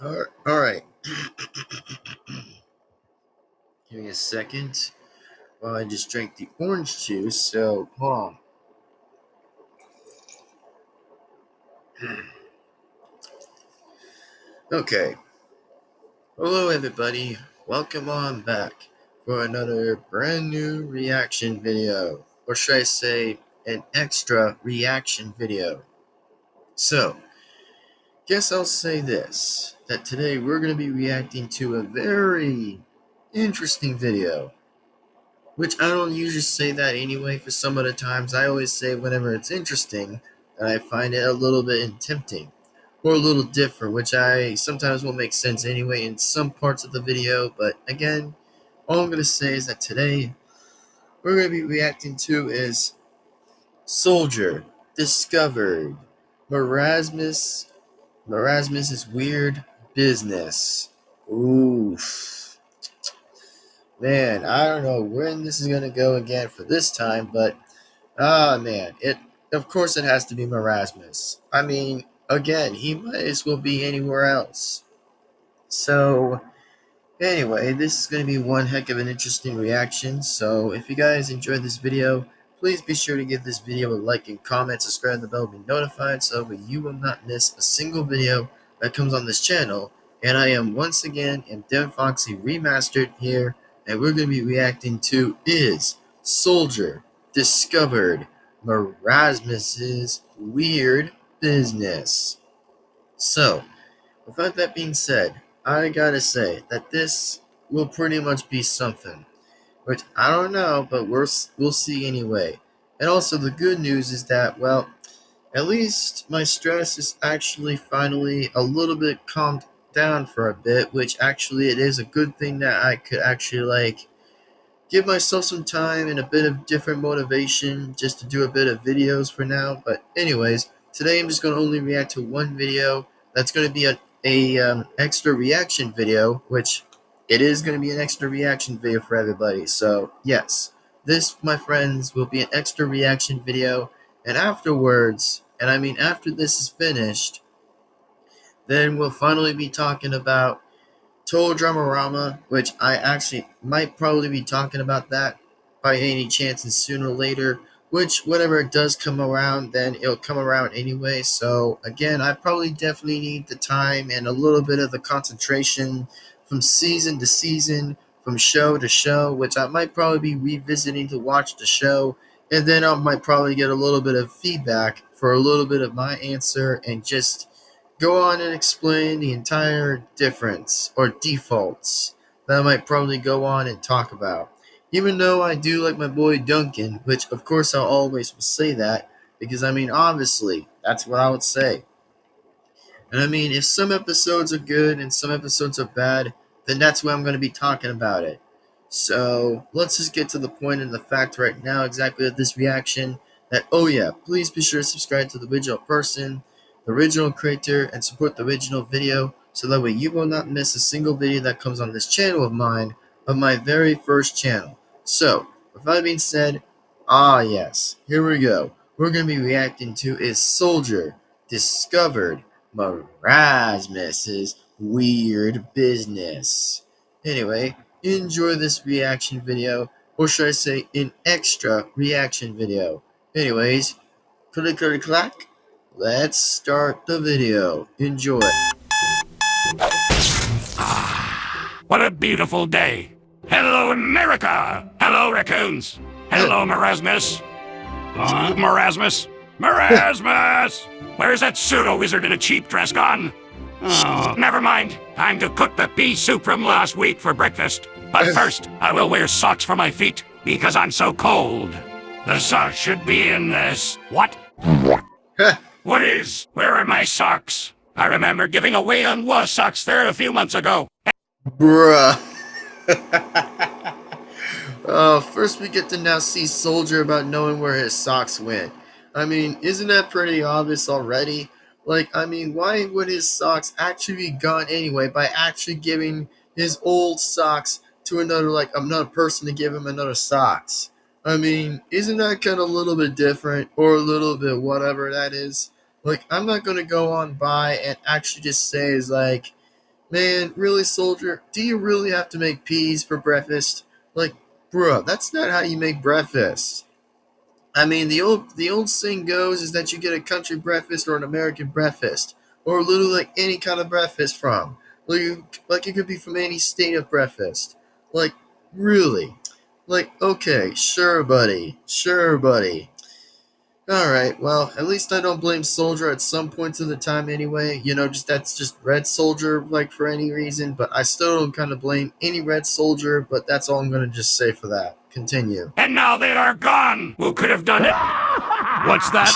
All right. Give me a second while I just drink the orange juice. So, hold on. Okay. Hello, everybody. Welcome on back for another brand new reaction video. Or should I say, an extra reaction video. So, guess I'll say this, that today we're going to be reacting to a very interesting video. Which I don't usually say that anyway. For some of the times, I always say whenever it's interesting, and I find it a little bit tempting or a little different, which I sometimes will make sense anyway in some parts of the video. But again, all I'm gonna say is that today we're gonna be reacting to is Soldier Discovered Merasmus Merasmus's Weird Business. Oof. Man, I don't know when this is gonna go again for this time, but man, it of course it has to be Merasmus. I mean, again, he might as well be anywhere else. So anyway, this is gonna be one heck of an interesting reaction. So if you guys enjoyed this video, please be sure to give this video a like and comment, subscribe, and the bell, be notified so that you will not miss a single video that comes on this channel. And I am once again in Devin-Foxy Remastered here, and we're going to be reacting to is Soldier Discovered Merasmus's Weird Business. So, without that being said, I gotta say that this will pretty much be something. Which I don't know, but we'll see anyway. And also, the good news is that, well, at least my stress is actually finally a little bit calmed down for a bit, which actually it is a good thing that I could actually give myself some time and a bit of different motivation just to do a bit of videos for now. But anyways, today I'm just going to only react to one video. That's going to be a extra reaction video, which it is going to be an extra reaction video for everybody. So yes, this, my friends, will be an extra reaction video. And afterwards, and I mean after this is finished, then we'll finally be talking about Total Dramarama, which I actually might probably be talking about that by any chance and sooner or later, which whenever it does come around, then it'll come around anyway. So again, I probably definitely need the time and a little bit of the concentration from season to season, from show to show, which I might probably be revisiting to watch the show, and then I might probably get a little bit of feedback for a little bit of my answer and just go on and explain the entire difference or defaults that I might probably go on and talk about. Even though I do like my boy Duncan, which of course I'll always say that, because I mean, obviously, that's what I would say. And I mean, if some episodes are good and some episodes are bad, then that's where I'm going to be talking about it. So let's just get to the point and the fact right now, exactly of this reaction. That, oh yeah, please be sure to subscribe to the original person, the original creator, and support the original video, so that way you will not miss a single video that comes on this channel of mine, of my very first channel. So, with that being said, yes, here we go. We're going to be reacting to is Soldier Discovered Merasmus's Weird Business. Anyway, enjoy this reaction video, or should I say an extra reaction video. Anyways, click click clack, let's start the video. Enjoy. What a beautiful day. Hello, America. Hello, raccoons. Hello, Merasmus. Merasmus. Merasmus! Where's that pseudo-wizard in a cheap dress gone? Oh, never mind. Time to cook the pea soup from last week for breakfast. But first, I will wear socks for my feet because I'm so cold. The socks should be in this. What? What is? Where are my socks? I remember giving away Unwa socks there a few months ago. Bruh. First we get to now see Soldier about knowing where his socks went. I mean, isn't that pretty obvious already? Like, I mean, why would his socks actually be gone anyway by actually giving his old socks to another person to give him another socks? I mean, isn't that kind of a little bit different or a little bit whatever that is? Like, I'm not going to go on by and actually just say is like, Man, really, soldier? Do you really have to make peas for breakfast? Like, bruh, that's not how you make breakfast. I mean, the old saying goes is that you get a country breakfast or an American breakfast, or literally like any kind of breakfast from. Like it could be from any state of breakfast. Like, really? Like, okay, sure, buddy. All right, well, at least I don't blame Soldier at some points of the time anyway. Just that's just Red Soldier, like, for any reason, but I still don't kind of blame any Red Soldier, but that's all I'm going to just say for that. Continue. And now they are gone. Who could have done it? What's that?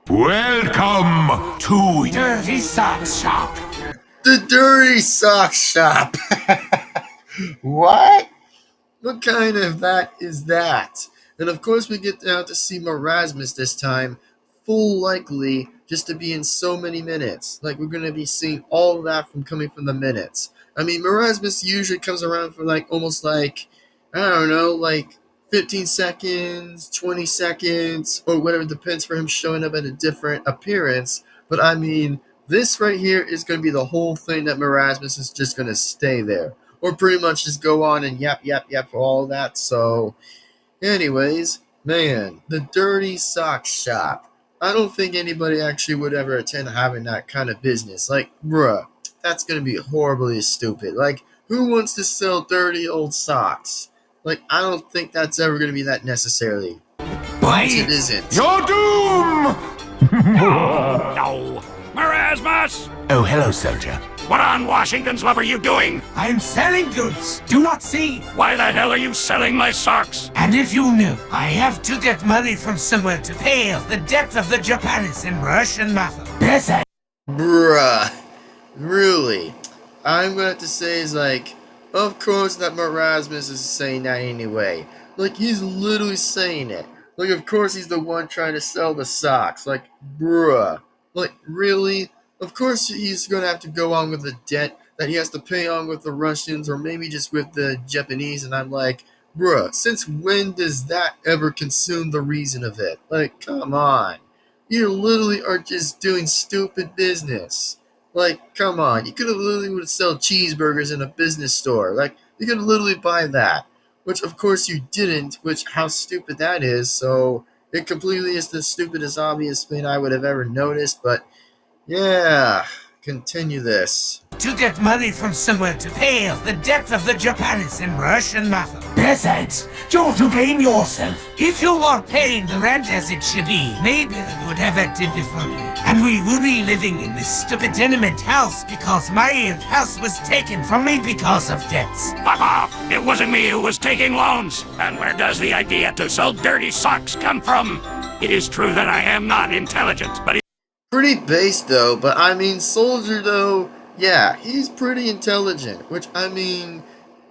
Welcome to Dirty Sock Shop. The Dirty Sock Shop! What? What kind of that is that? And of course, we get out to see Merasmus this time, full likely just to be in so many minutes. Like, we're going to be seeing all of that coming from the minutes. I mean, Merasmus usually comes around for like almost like, I don't know, like 15 seconds, 20 seconds, or whatever, depends for him showing up at a different appearance. But I mean, this right here is going to be the whole thing that Merasmus is just going to stay there. Or pretty much just go on and yap for all that. So, anyways, man, the Dirty Sock Shop. I don't think anybody actually would ever attend having that kind of business. Like, bruh, that's going to be horribly stupid. Like, who wants to sell dirty old socks? Like, I don't think that's ever going to be that necessarily. But it isn't. your doom! No. Merasmus! Oh, hello, soldier. What on Washington's love are you doing? I'm selling goods. Do not see. Why the hell are you selling my socks? And if you knew, I have to get money from somewhere to pay off the debt of the Japanese in Russian mafia. Yes, Bruh. Really? I'm going to have to say is like, of course that Merasmus is saying that anyway. Like, he's literally saying it. Like, of course he's the one trying to sell the socks. Like, bruh. Like, really? Of course he's going to have to go on with the debt that he has to pay on with the Russians or maybe just with the Japanese. And I'm like, bruh, since when does that ever consume the reason of it? Like, come on. You literally are just doing stupid business. Like, come on. You could have literally would sell cheeseburgers in a business store. Like, you could literally buy that. Which, of course, you didn't. Which, how stupid that is. So, it completely is the stupidest obvious thing I would have ever noticed. But, yeah. Continue this. to get money from somewhere to pay off the debt of the Japanese in Russian mafia. Besides, you're to blame yourself. If you are paying the rent as it should be, maybe I would have acted differently. And we would be living in this stupid tenement house because my house was taken from me because of debts. Fuck off! It wasn't me who was taking loans! And where does the idea to sell dirty socks come from? It is true that I am not intelligent, but Pretty base though, but I mean, Soldier though, yeah, he's pretty intelligent, which I mean,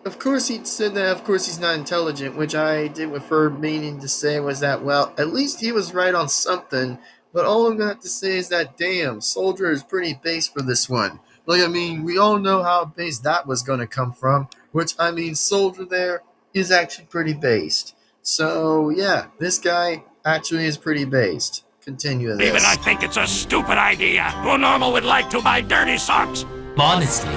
of course he said that, of course he's not intelligent, which I did refer meaning to say was that, well, at least he was right on something, but all I'm gonna have to say is that, damn, Soldier is pretty base for this one. Like, I mean, we all know how base that was gonna come from, which, I mean, Soldier there is actually pretty based. So, yeah, this guy actually is pretty based. Continue this. even I think it's a stupid idea. Who normal would like to buy dirty socks? Honestly,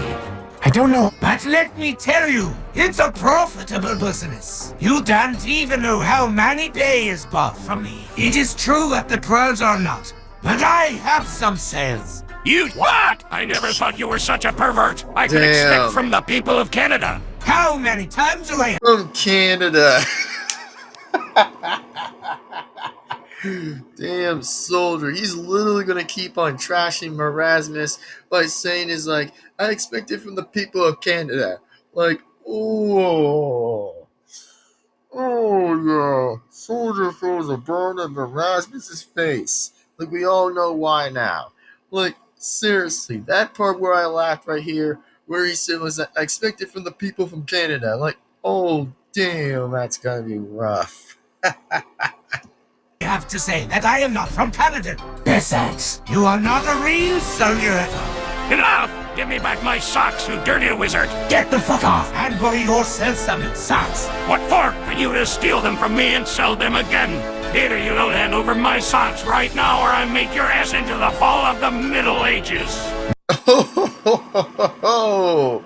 I don't know. But let me tell you, it's a profitable business. You don't even know how many players bought from me. It is true that the pros are not, but I have some sales. You what? I never thought you were such a pervert. I could Damn. expect from the people of Canada. How many times do I From Canada. Damn, Soldier. He's literally gonna keep on trashing Merasmus by saying is like, I expect it from the people of Canada. Like, oh yeah. Soldier throws a bone at Merasmus's face. Like, we all know why now. Like, seriously, that part where I laughed right here, where he said was, I expect it from the people from Canada. Like, oh damn, that's gonna be rough. have to say that I am not from Canada? Besides, you are not a real soldier. Enough! Give me back my socks, you dirty wizard! Get the fuck off and buy yourself some socks. What for? For you to steal them from me and sell them again? Either you don't hand over my socks right now, or I make your ass into the fall of the Middle Ages. Oh,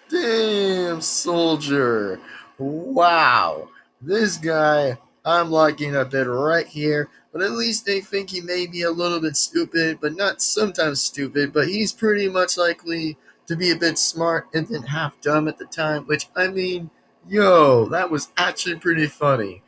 damn, soldier. Wow. This guy, I'm liking a bit right here, but at least they think he may be a little bit stupid, but not sometimes stupid, but he's pretty much likely to be a bit smart and then half dumb at the time, which, I mean, yo, that was actually pretty funny.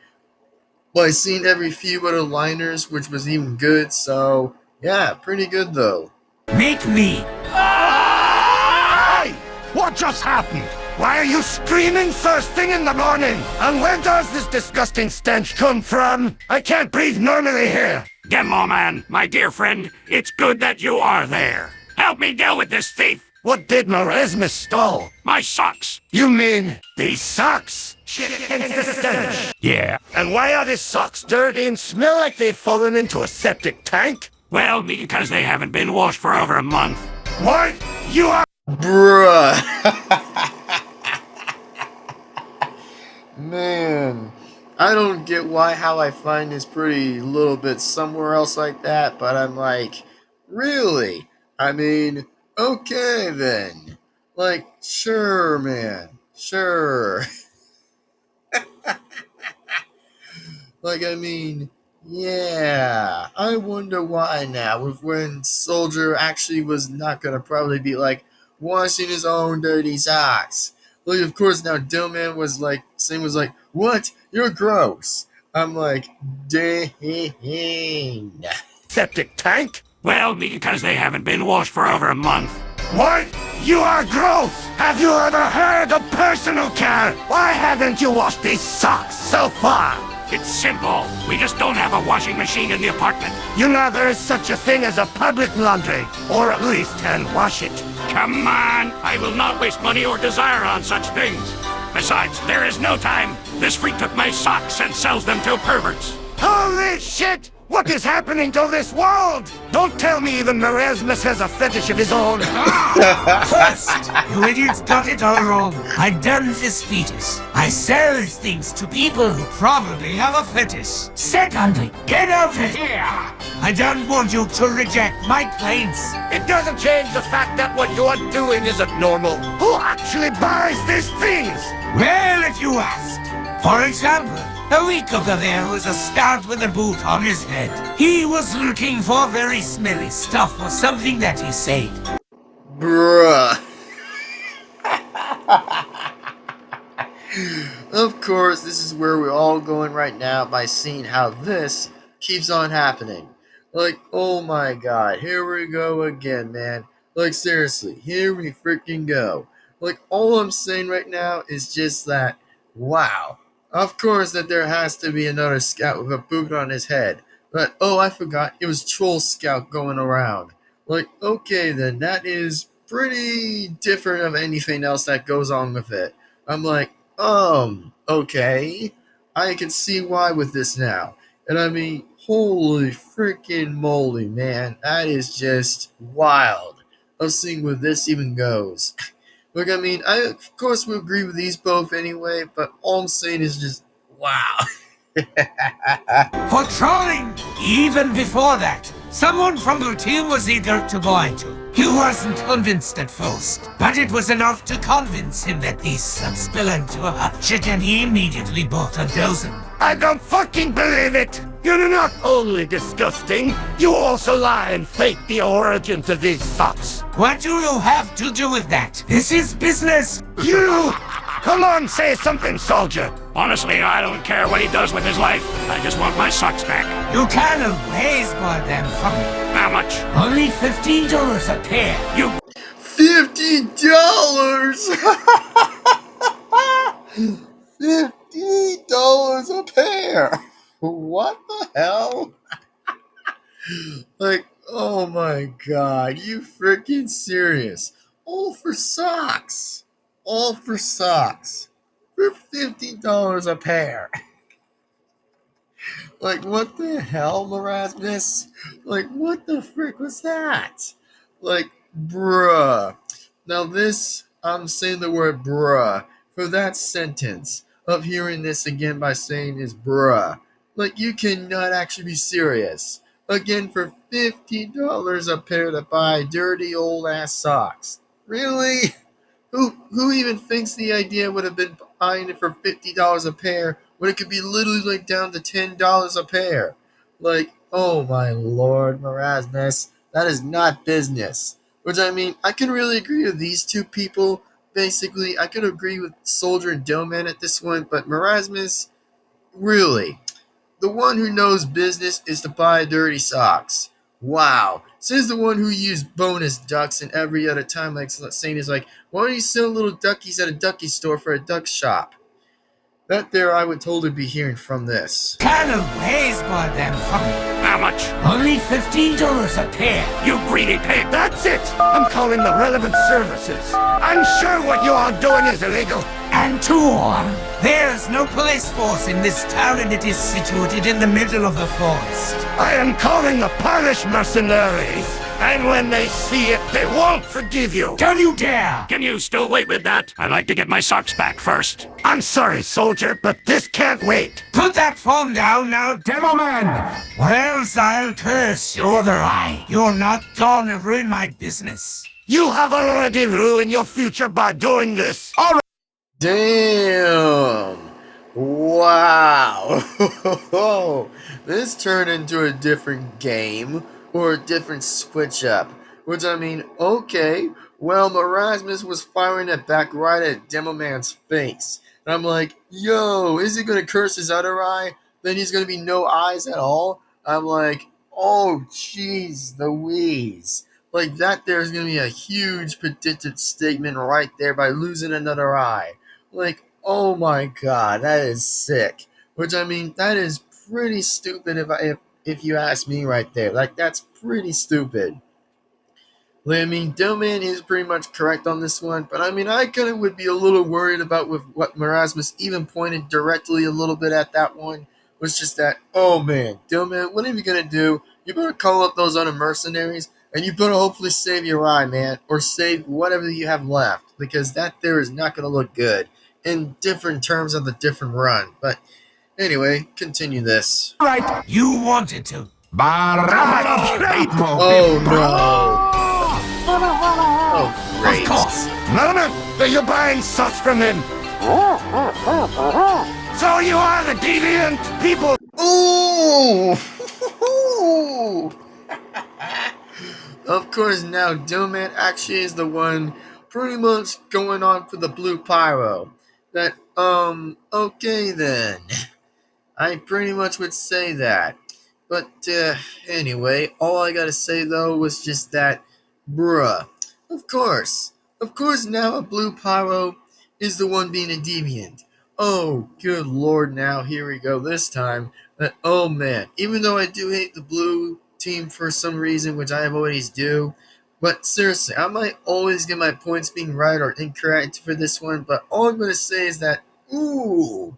Well, I seen every few other liners, which was even good, so yeah, pretty good though. Make me. Hey! What just happened? Why are you screaming first thing in the morning? And where does this disgusting stench come from? I can't breathe normally here. Demo man, my dear friend, it's good that you are there. Help me deal with this thief. What did Merasmus stole? My socks. You mean these socks? Yeah. And why are these socks dirty and smell like they've fallen into a septic tank? Well, because they haven't been washed for over a month. What? You are. Bruh. Man, I don't get how I find this pretty little bit somewhere else like that, but I'm like, really? I mean, okay then. Like, sure, man. Sure. Like, I mean, yeah. I wonder why now, if when Soldier actually was not gonna probably be like washing his own dirty socks. Like, of course, now Dillman was like, what? You're gross. I'm like, dang. Septic tank? Well, because they haven't been washed for over a month. What? You are gross! Have you ever heard of personal care? Why haven't you washed these socks so far? It's simple. We just don't have a washing machine in the apartment. You know there is such a thing as a public laundry, or at least hand wash it. Come on! I will not waste money or desire on such things. Besides, there is no time. This freak took my socks and sells them to perverts. Holy shit! What is happening to this world? Don't tell me even Merasmus has a fetish of his own. First, you idiots got it all wrong. I done this fetus. I sell things to people who probably have a fetish. Secondly, get out of here. I don't want you to reject my claims. It doesn't change the fact that what you are doing is abnormal. Who actually buys these things? Well, if you asked. For example, a week ago there was a scout with a boot on his head. He was looking for very smelly stuff or something that he said. Bruh. Of course, this is where we're all going right now by seeing how this keeps on happening. Like, oh my god, here we go again, man. Like, seriously, here we freaking go. Like, all I'm saying right now is just that, wow. Of course that there has to be another scout with a boot on his head. But, oh, I forgot, it was Troll Scout going around. Like, okay then, that is pretty different of anything else that goes on with it. I'm like, okay. I can see why with this now. And I mean, holy freaking moly, man. That is just wild. Of seeing where this even goes. Look, I mean, I of course will agree with these both anyway, but all I'm saying is just, wow. For trolling! Even before that, someone from the team was eager to buy into. He wasn't convinced at first, but it was enough to convince him that these sucks belonged to a hot chick, and he immediately bought a dozen. I don't fucking believe it! You're not only disgusting, you also lie and fake the origins of these socks. What do you have to do with that? This is business! You! Come on, say something, soldier! Honestly, I don't care what he does with his life. I just want my socks back. You can always buy them from me. How much? Only $15 a pair. You... $50! $50 a pair! What the hell? Like, oh my god, you freaking serious? All for socks. All for socks. For $50 a pair. Like, what the hell, Merasmus? Like, what the frick was that? Like, bruh. Now this, I'm saying the word bruh for that sentence of hearing this again by saying is bruh. Like, you cannot actually be serious. again for $50 a pair to buy dirty old ass socks. Really? Who even thinks the idea would have been buying it for $50 a pair when it could be literally like down to $10 a pair? Like, oh my lord, Merasmus, that is not business. Which I mean, I can really agree with these two people. Basically, I could agree with Soldier and Doman at this one, but Merasmus, really, the one who knows business is to buy dirty socks. Wow. Says the one who used bonus ducks and every other time, like saying is like, why don't you sell little duckies at a ducky store for a duck shop? That there I would totally be hearing from this. Kind of ways, goddamn fucker. How much? Only $15 a pair. You greedy pig! That's it! I'm calling the relevant services. I'm sure what you are doing is illegal. And to warn, there's no police force in this town and it is situated in the middle of the forest. I am calling the Polish mercenaries. And when they see it, they won't forgive you. Don't you dare! Can you still wait with that? I'd like to get my socks back first. I'm sorry, soldier, but this can't wait. Put that phone down now, Devilman! Or else I'll curse your other eye. You're not gonna ruin my business. You have already ruined your future by doing this. Damn! Wow! This turned into a different game or a different switch up. Which I mean, okay, well, Merasmus was firing it back right at Demo Man's face. And I'm like, yo, is he gonna curse his other eye? Then he's gonna be no eyes at all? I'm like, oh, jeez Louise. Like, that there's gonna be a huge predicted statement right there by losing another eye. Like, oh my god, that is sick. Which I mean, that is pretty stupid if you ask me right there. Like, that's pretty stupid. I mean, Doman is pretty much correct on this one, but I mean, I kind of would be a little worried about with what Merasmus even pointed directly a little bit at that one, was just that, oh man, Doman, what are you going to do? You better call up those other mercenaries, and you better hopefully save your eye, man, or save whatever you have left, because that there is not going to look good in different terms of the different run. But anyway, continue this. Right, you wanted to. Oh no. Oh, great. Of course. Mama, are you buying socks from him? So you are the deviant people. Ooh! Of course, now Doman actually is the one pretty much going on for the blue pyro. That, okay then. I pretty much would say that. But, anyway, all I gotta say though was just that, bruh. Of course now a blue pyro is the one being a deviant. Oh, good lord, now here we go this time. That, oh man, even though I do hate the blue team for some reason, which I always do, but seriously, I might always get my points being right or incorrect for this one, but all I'm gonna say is that, ooh,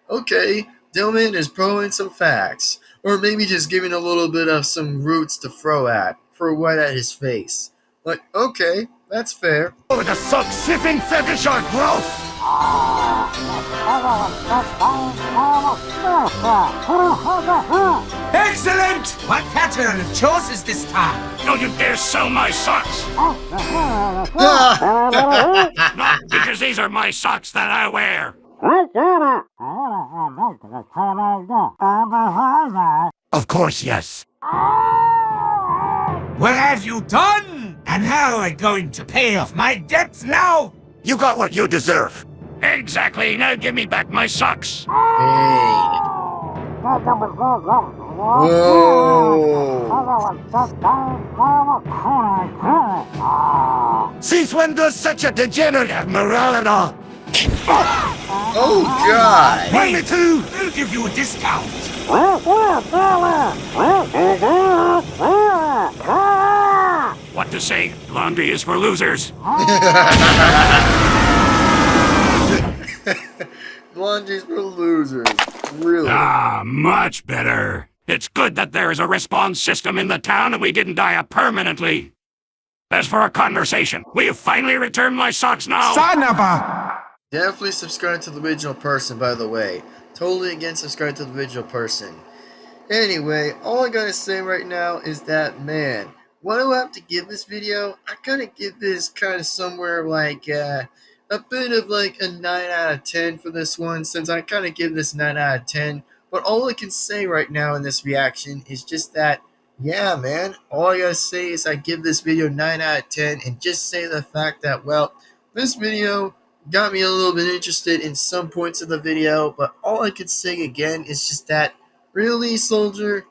okay, Dillman is throwing some facts. Or maybe just giving a little bit of some roots to throw right at his face. Like, okay, that's fair. Oh, the sock sniffing fetish are gross. Excellent! What pattern of choices this time? Don't you dare sell my socks. Not because these are my socks that I wear. Of course, yes. What have you done? And how am I going to pay off my debts now? You got what you deserve. Exactly. Now give me back my socks. Hey. Whoa. Since when does such a degenerate have morale at all? Oh, God. Want me to? I'll give you a discount. What to say? Laundry is for losers. Laundry's for losers. Really? Ah, much better. It's good that there is a response system in the town and we didn't die up permanently. As for our conversation, will you finally return my socks now? Son of a... Definitely subscribe to the original person, by the way. Totally again subscribe to the original person. Anyway, all I gotta say right now is that, man, what do I have to give this video? I gotta give this kind of somewhere like a bit of like a 9 out of 10 for this one, since I kind of give this 9 out of 10. But all I can say right now in this reaction is just that, yeah, man, all I gotta say is I give this video 9 out of 10, and just say the fact that, well, this video got me a little bit interested in some points of the video, but all I could say again is just that, really, soldier?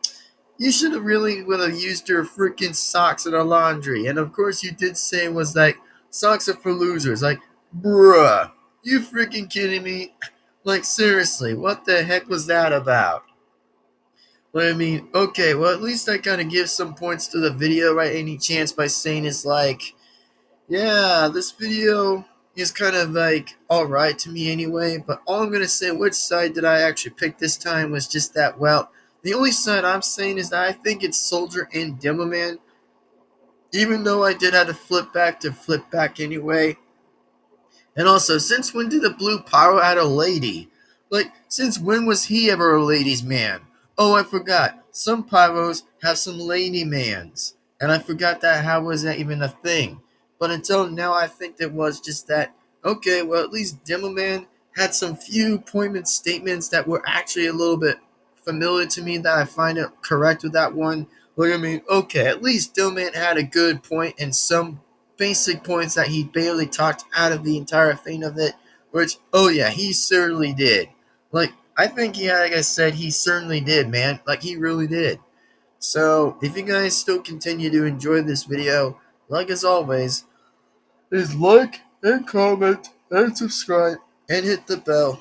You should have really would have used your freaking socks in the laundry. And of course, you did say it was like socks are for losers. Like, bruh, you freaking kidding me? Like, seriously, what the heck was that about? Well, I mean, okay, well, at least I kind of give some points to the video, right? Any chance by saying it's like, yeah, this video is kind of like alright to me anyway, but all I'm gonna say, which side did I actually pick this time, was just that, well, the only side I'm saying is that I think it's Soldier and Demoman, even though I did have to flip back anyway. And also, since when did the Blue Pyro add a lady? Like, since when was he ever a ladies' man? Oh, I forgot. Some Pyros have some lady mans. And I forgot that, how was that even a thing? But until now, I think it was just that, okay, well, at least Demoman had some few poignant statements that were actually a little bit familiar to me, that I find it correct with that one. Like, I mean, okay, at least Demoman had a good point and some basic points that he barely talked out of the entire thing of it, which, oh yeah, he certainly did. Like, I think, yeah, like I said, he certainly did, man. Like, he really did. So, if you guys still continue to enjoy this video, like as always, is like and comment and subscribe and hit the bell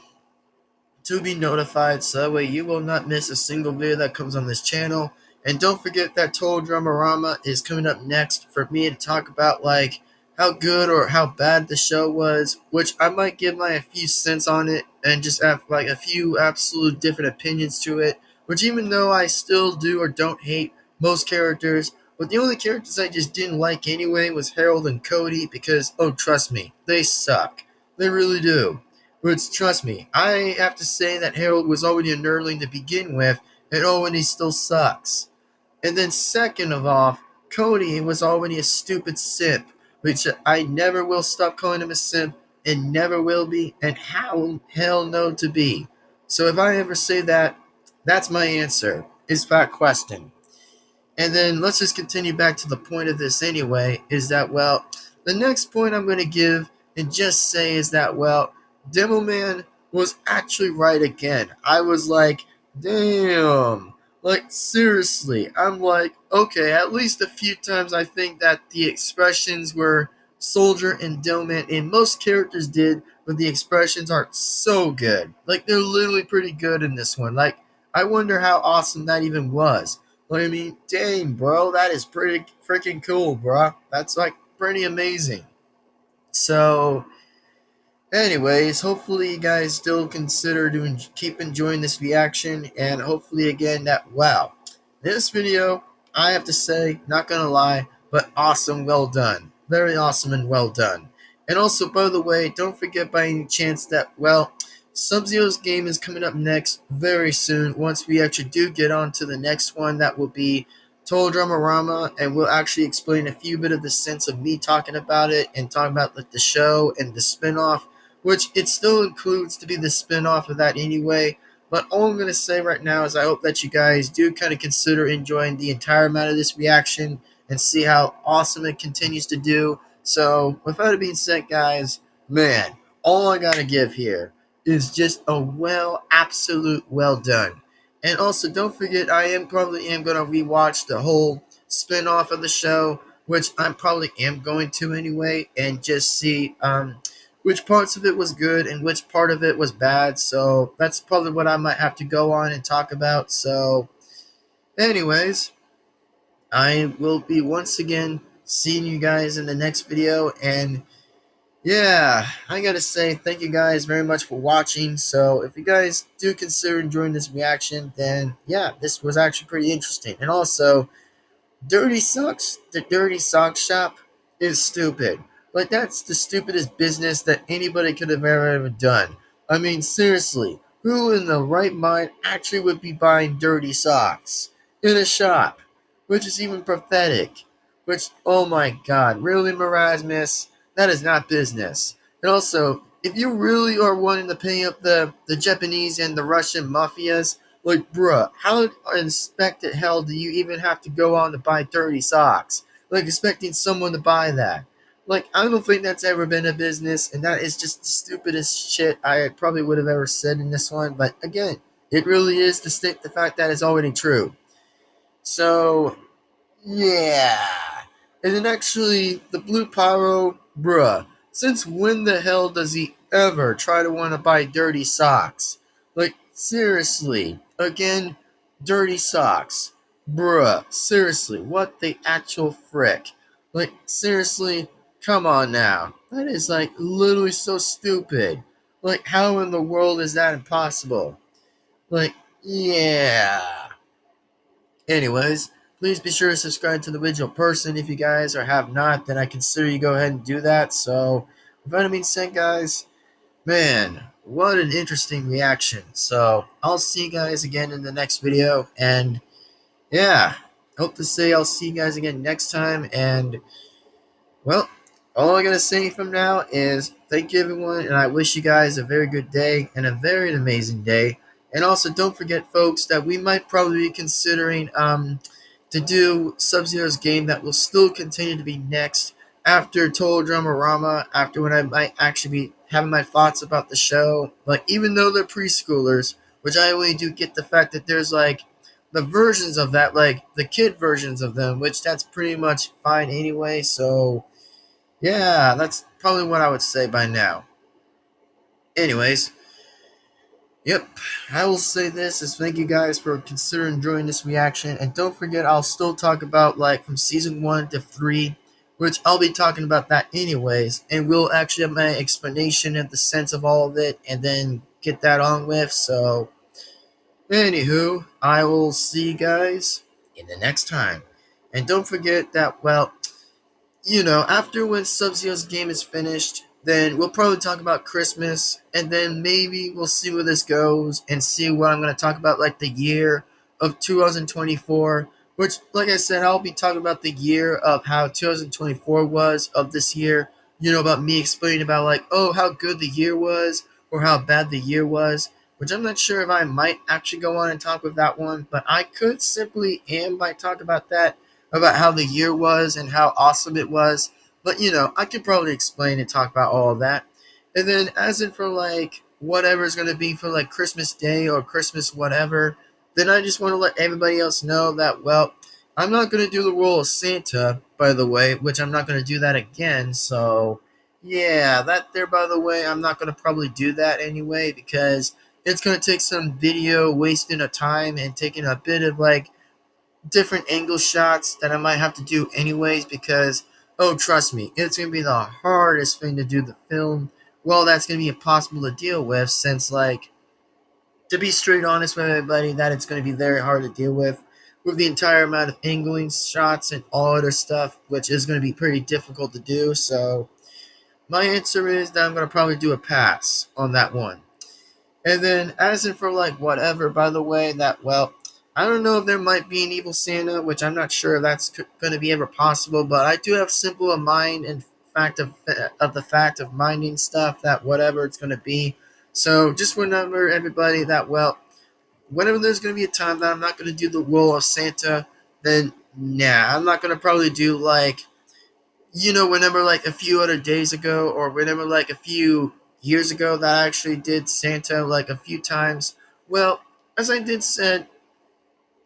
to be notified, so that way you will not miss a single video that comes on this channel. And don't forget that Total Dramarama is coming up next for me to talk about, like, how good or how bad the show was, which I might give my a few cents on it and just have like a few absolute different opinions to it, which, even though I still do or don't hate most characters, but the only characters I just didn't like anyway was Harold and Cody, because, oh, trust me, they suck. They really do. But trust me, I have to say that Harold was already a nerdling to begin with, and oh, and he still sucks. And then second of all, Cody was already a stupid simp, which I never will stop calling him a simp, and never will be, and how hell no to be. So if I ever say that, that's my answer, is that question. And then let's just continue back to the point of this anyway, is that, well, the next point I'm going to give and just say is that, well, Demoman was actually right again. I was like, damn. Like, seriously. I'm like, okay, at least a few times I think that the expressions were Soldier and Demoman, and most characters did, but the expressions aren't so good. Like, they're literally pretty good in this one. Like, I wonder how awesome that even was. Like, I mean, dang, bro, that is pretty freaking cool, bro. That's like pretty amazing. So, anyways, hopefully you guys still consider to keep enjoying this reaction, and hopefully again that, wow, this video, I have to say, not gonna lie, but awesome, well done. Very awesome and well done. And also, by the way, don't forget by any chance that, well, Sub-Zero's game is coming up next very soon, once we actually do get on to the next one. That will be Total Dramarama, and we'll actually explain a few bit of the sense of me talking about it and talking about like the show and the spin-off, which it still includes to be the spin-off of that anyway. But all I'm going to say right now is I hope that you guys do kind of consider enjoying the entire amount of this reaction and see how awesome it continues to do. So, without it being said, guys, man, all I got to give here is just a absolute well done. And also, don't forget, I am probably going to rewatch the whole spin-off of the show, which I probably am going to anyway, and just see which parts of it was good and which part of it was bad. So that's probably what I might have to go on and talk about. So anyways, I will be once again seeing you guys in the next video. And yeah, I gotta say thank you guys very much for watching. So if you guys do consider enjoying this reaction, then yeah, this was actually pretty interesting. And also, Dirty Socks, the Dirty Sock Shop is stupid. Like, that's the stupidest business that anybody could have ever done. I mean, seriously, who in the right mind actually would be buying dirty socks in a shop? Which is even pathetic. Which, oh my god, really, Merasmus? That is not business. And also, if you really are wanting to pay up the Japanese and the Russian mafias, like, bruh, how inspected hell do you even have to go on to buy dirty socks? Like, expecting someone to buy that. Like, I don't think that's ever been a business, and that is just the stupidest shit I probably would have ever said in this one. But again, it really is to state the fact that it's already true. So, yeah. And then actually, the Blue Pyro, bruh, since when the hell does he ever try to want to buy dirty socks? Like, seriously. Again, dirty socks. Bruh, seriously, what the actual frick? Like, seriously, come on now. That is, like, literally so stupid. Like, how in the world is that impossible? Like, yeah. Anyways, please be sure to subscribe to the original person if you guys or have not, then I consider you go ahead and do that. So, with that being said, guys, man, what an interesting reaction. So, I'll see you guys again in the next video, and yeah, hope to say I'll see you guys again next time, and well, all I gotta say from now is thank you everyone, and I wish you guys a very good day and a very amazing day. And also, don't forget, folks, that we might probably be considering to do Sub-Zero's game that will still continue to be next after Total Dramarama, after when I might actually be having my thoughts about the show. Like, even though they're preschoolers, which I really do get the fact that there's like the versions of that, like the kid versions of them, which that's pretty much fine anyway. So yeah, that's probably what I would say by now. Anyways, yep, I will say this is thank you guys for considering enjoying this reaction, and don't forget I'll still talk about like from season 1 to 3, which I'll be talking about that anyways, and we'll actually have my explanation of the sense of all of it, and then get that on with. So anywho, I will see you guys in the next time. And don't forget that, well, after when Sub-Zero's game is finished, then we'll probably talk about Christmas, and then maybe we'll see where this goes and see what I'm going to talk about, like the year of 2024, which, like I said, I'll be talking about the year of how 2024 was of this year, about me explaining about, like, oh, how good the year was or how bad the year was, which I'm not sure if I might actually go on and talk with that one, but I could simply and by talk about how the year was and how awesome it was. But I could probably explain and talk about all of that. And then as in for like whatever is gonna be for like Christmas Day or Christmas whatever, then I just want to let everybody else know that, well, I'm not gonna do the role of Santa, by the way, which I'm not gonna do that again. So yeah, that there, by the way, I'm not gonna probably do that anyway, because it's gonna take some video wasting of time and taking a bit of like different angle shots that I might have to do anyways, because oh, trust me, it's gonna be the hardest thing to do the film. Well, that's gonna be impossible to deal with, since, like, to be straight honest with everybody, that it's gonna be very hard to deal with the entire amount of angling shots and all other stuff, which is gonna be pretty difficult to do. So my answer is that I'm gonna probably do a pass on that one. And then, as in for like whatever, by the way, that, well, I don't know if there might be an evil Santa, which I'm not sure if that's going to be ever possible, but I do have simple of mind and fact of the fact of minding stuff that whatever it's going to be. So just remember, everybody, that, well, whenever there's going to be a time that I'm not going to do the role of Santa, then nah, I'm not going to probably do like whenever like a few other days ago, or whenever like a few years ago that I actually did Santa like a few times, well, as I did said,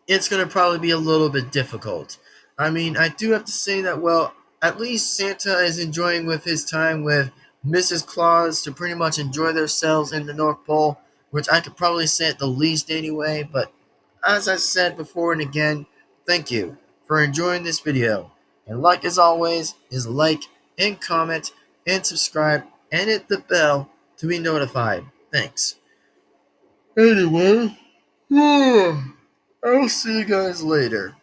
it's going to probably be a little bit difficult. I mean, I do have to say that, well, at least Santa is enjoying with his time with Mrs. Claus to pretty much enjoy themselves in the North Pole, which I could probably say at the least anyway. But as I said before and again, thank you for enjoying this video. And like as always, is like and comment and subscribe and hit the bell to be notified. Thanks. Anyway, I'll see you guys later.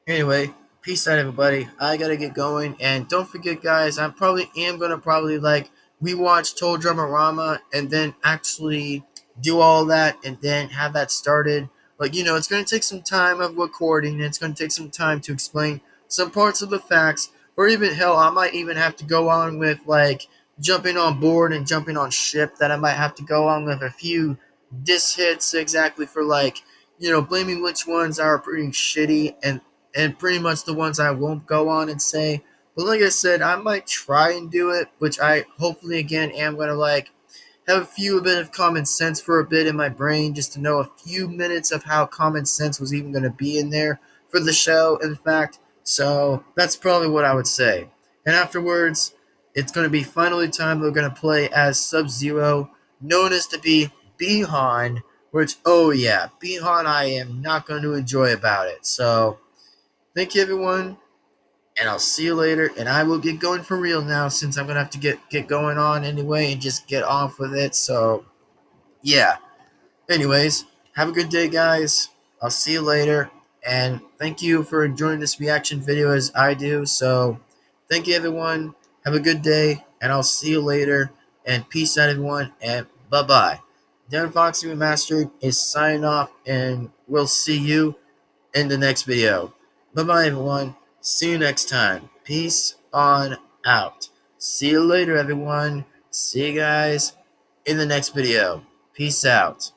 Anyway, peace out, everybody. I gotta get going, and don't forget, guys, I probably am gonna like rewatch Total Dramarama and then actually do all that and then have that started. Like, it's going to take some time of recording, and it's going to take some time to explain some parts of the facts, or even, hell, I might even have to go on with, like, jumping on board and jumping on ship, that I might have to go on with a few diss hits exactly for, like, blaming which ones are pretty shitty, and pretty much the ones I won't go on and say. But like I said, I might try and do it, which I hopefully, again, am going to, like, have a bit of common sense for a bit in my brain, just to know a few minutes of how common sense was even going to be in there for the show, in fact. So that's probably what I would say. And afterwards, it's going to be finally time we're going to play as Sub-Zero, known as to be Bihan, which, oh yeah, Bihan I am not going to enjoy about it. So thank you, everyone, and I'll see you later. And I will get going for real now, since I'm gonna have to get going on anyway and just get off with it. So yeah. Anyways, have a good day, guys. I'll see you later, and thank you for enjoying this reaction video as I do. So thank you, everyone. Have a good day, and I'll see you later. And peace out, everyone. And bye bye. Devin-Foxy Remastered is signing off, and we'll see you in the next video. Bye bye, everyone. See you next time. Peace on out. See you later, everyone. See you guys in the next video. Peace out.